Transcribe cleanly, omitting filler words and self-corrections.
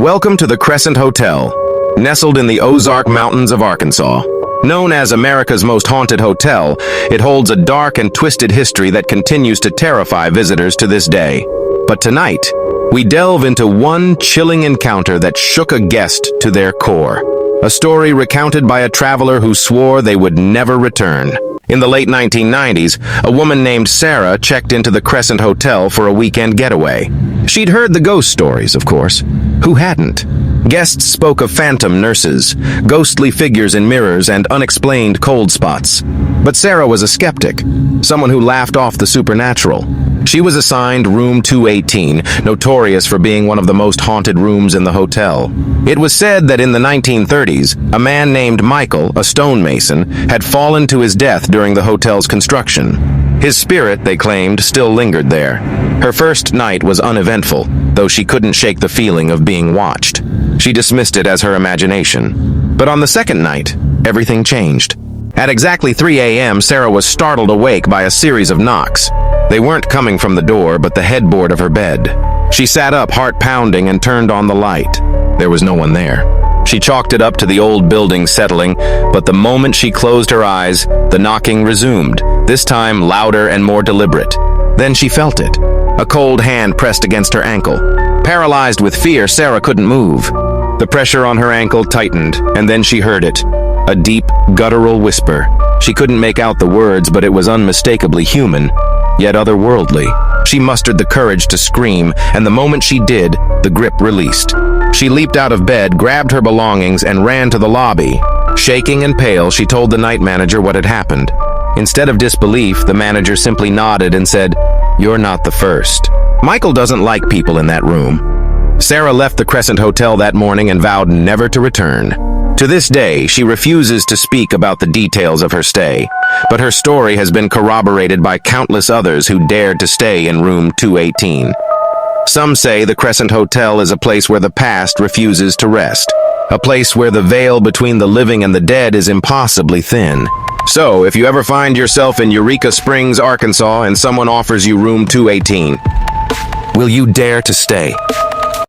Welcome to the Crescent Hotel, nestled in the Ozark Mountains of Arkansas. Known as America's most haunted hotel, it holds a dark and twisted history that continues to terrify visitors to this day. But tonight, we delve into one chilling encounter that shook a guest to their core. A story recounted by a traveler who swore they would never return. In the late 1990s, a woman named Sarah checked into the Crescent Hotel for a weekend getaway. She'd heard the ghost stories, of course. Who hadn't? Guests spoke of phantom nurses, ghostly figures in mirrors, and unexplained cold spots. But Sarah was a skeptic, someone who laughed off the supernatural. She was assigned room 218, notorious for being one of the most haunted rooms in the hotel. It was said that in the 1930s, a man named Michael, a stonemason, had fallen to his death during the hotel's construction. His spirit, they claimed, still lingered there. Her first night was uneventful, though she couldn't shake the feeling of being watched. She dismissed it as her imagination. But on the second night, everything changed. At exactly 3 a.m., Sarah was startled awake by a series of knocks. They weren't coming from the door, but the headboard of her bed. She sat up, heart pounding, and turned on the light. There was no one there. She chalked it up to the old building settling, but the moment she closed her eyes, the knocking resumed, this time louder and more deliberate. Then she felt it. A cold hand pressed against her ankle. Paralyzed with fear, Sarah couldn't move. The pressure on her ankle tightened, and then she heard it. A deep, guttural whisper. She couldn't make out the words, but it was unmistakably human, yet otherworldly. She mustered the courage to scream, and the moment she did, the grip released. She leaped out of bed, grabbed her belongings, and ran to the lobby. Shaking and pale, she told the night manager what had happened. Instead of disbelief, the manager simply nodded and said, "You're not the first. Michael doesn't like people in that room." Sarah left the Crescent Hotel that morning and vowed never to return. To this day, she refuses to speak about the details of her stay, but her story has been corroborated by countless others who dared to stay in room 218. Some say the Crescent Hotel is a place where the past refuses to rest, a place where the veil between the living and the dead is impossibly thin. So, if you ever find yourself in Eureka Springs, Arkansas, and someone offers you room 218, will you dare to stay?